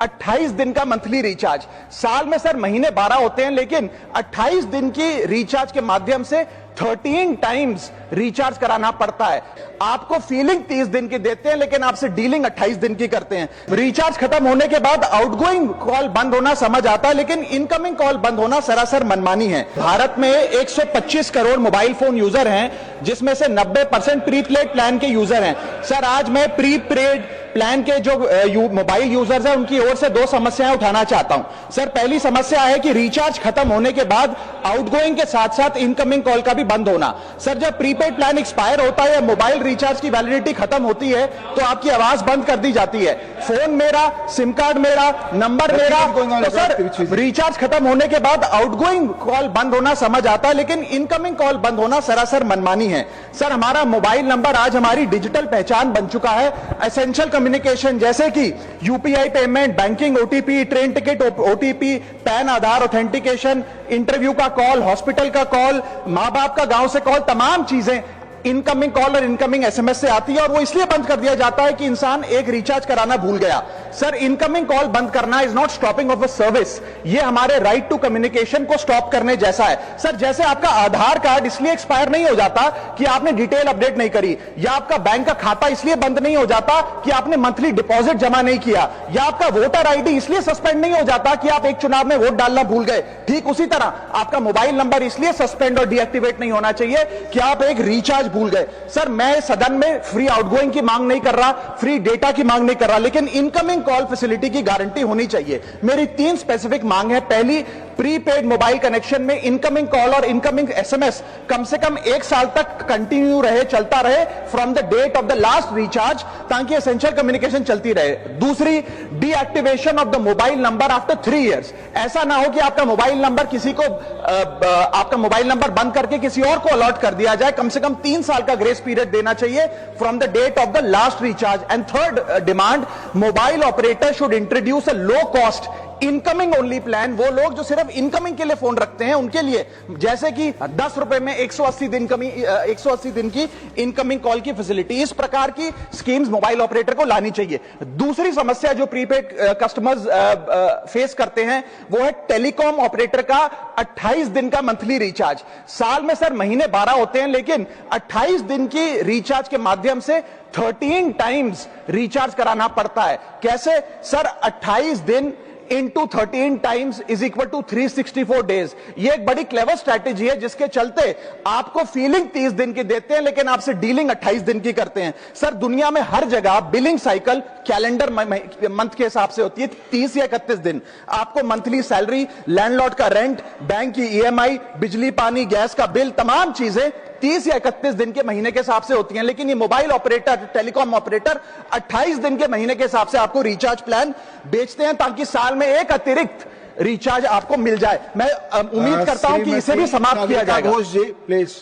28 दिन का monthly recharge. साल में सर महीने 12 होते हैं, लेकिन 28 दिन की रिचार्ज के माध्यम से 13 टाइम्स रिचार्ज कराना पड़ता है। आपको फीलिंग 30 दिन की देते हैं, लेकिन आपसे डीलिंग 28 दिन की करते हैं। रिचार्ज खत्म होने के बाद आउटगोइंग कॉल बंद होना समझ आता है, लेकिन इनकमिंग कॉल बंद होना सरासर मनमानी है। भारत में 125 करोड़ मोबाइल फोन यूजर हैं, जिसमें से 90% प्रीपेड प्लान के यूजर हैं। सर, आज मैं प्रीपेड प्लान के जो मोबाइल यूजर्स हैं उनकी ओर से 2 समस्याएं उठाना चाहता हूं। सर, पहली समस्या है कि रिचार्ज खत्म होने के बाद आउटगोइंग के साथ साथ इनकमिंग कॉल का भी बंद होना। सर, जब प्रीपेड प्लान एक्सपायर होता है या मोबाइल रिचार्ज की वैलिडिटी खत्म होती है तो आपकी आवाज बंद कर दी जाती है। फोन मेरा, सिम कार्ड मेरा, नंबर मेरा। तो सर, रिचार्ज खत्म होने के बाद आउटगोइंग कॉल बंद होना समझ आता है, लेकिन इनकमिंग कॉल बंद होना सरासर मनमानी है। सर, हमारा मोबाइल नंबर आज हमारी डिजिटल पहचान बन चुका है। एसेंशियल कम्युनिकेशन जैसे कि UPI payment, banking, OTP, train ticket OTP, PAN Aadhaar authentication, interview का कॉल, हॉस्पिटल का कॉल, मां बाप का गांव से कॉल, तमाम चीजें इनकमिंग कॉल और इनकमिंग एसएमएस से आती है, और वो इसलिए बंद कर दिया जाता है कि इंसान एक रिचार्ज कराना भूल गया। सर, इनकमिंग कॉल बंद करना is not stopping of a service, ये हमारे राइट टू कम्युनिकेशन को स्टॉप करने जैसा है। सर, जैसे आपका आधार कार्ड इसलिए एक्सपायर नहीं हो जाता कि आपने डिटेल अपडेट नहीं करी, या आपका बैंक का खाता इसलिए बंद नहीं हो जाता कि आपने मंथली डिपॉजिट जमा नहीं किया, या आपका वोटर आईडी इसलिए सस्पेंड नहीं हो जाता कि आप एक चुनाव में वोट डालना भूल गए। ठीक उसी तरह आपका मोबाइल नंबर इसलिए सस्पेंड और डीएक्टिवेट नहीं होना चाहिए कि आप एक रिचार्ज भूल गए। सर, मैं सदन में फ्री आउटगोइंग की मांग नहीं कर रहा, फ्री डेटा की मांग नहीं कर रहा, लेकिन इनकमिंग कॉल फैसिलिटी की गारंटी होनी चाहिए। मेरी 3 स्पेसिफिक मांग है। पहली, प्रीपेड मोबाइल कनेक्शन में इनकमिंग कॉल और इनकमिंग एसएमएस कम से कम 1 साल तक कंटिन्यू रहे, चलता रहे from the date of the last recharge, ताकि एसेंशियल कम्युनिकेशन चलती रहे। दूसरी, deactivation of the mobile number after 3 years. ऐसा ना हो कि आपका मोबाइल नंबर किसी को आपका मोबाइल नंबर बंद करके किसी और को अलॉट कर दिया जाए। कम से कम 3 साल का ग्रेस पीरियड देना चाहिए from the date of the last recharge. And third demand, mobile operator should introduce a low cost incoming only plan. वो लोग जो सिर्फ इनकमिंग के लिए फोन रखते हैं उनके लिए, जैसे कि 10 रुपए में 180 दिन की इनकमिंग कॉल की फैसिलिटी, इस प्रकार की स्कीम्स मोबाइल ऑपरेटर को लानी चाहिए। दूसरी समस्या जो प्रीपेड कस्टमर्स फेस करते हैं वो है टेलीकॉम ऑपरेटर का 28 दिन का मंथली रिचार्ज। साल में सर महीने 12 होते हैं, लेकिन 28 दिन की रिचार्ज के माध्यम से 13 टाइम्स रिचार्ज कराना पड़ता है। कैसे? सर, 28 दिन into 13 times is equal to 364 days. ये एक बड़ी क्लेवर स्ट्रैटेजी है, जिसके चलते आपको फीलिंग 30 दिन की देते हैं, लेकिन आपसे डीलिंग 28 दिन की करते हैं। सर, दुनिया में हर जगह बिलिंग साइकिल कैलेंडर मंथ के हिसाब से होती है, 30 या 31 दिन। आपको मंथली सैलरी, लैंडलॉर्ड का रेंट, बैंक की ईएमआई, बिजली पानी गैस का बिल, तमाम चीजें 30 या 31 दिन के महीने के हिसाब से होती हैं। लेकिन ये मोबाइल ऑपरेटर, टेलीकॉम ऑपरेटर 28 दिन के महीने के हिसाब से आपको रिचार्ज प्लान बेचते हैं, ताकि साल में एक अतिरिक्त रिचार्ज आपको मिल जाए। मैं उम्मीद करता हूं कि इसे भी समाप्त किया जाएगा। घोष जी, प्लीज।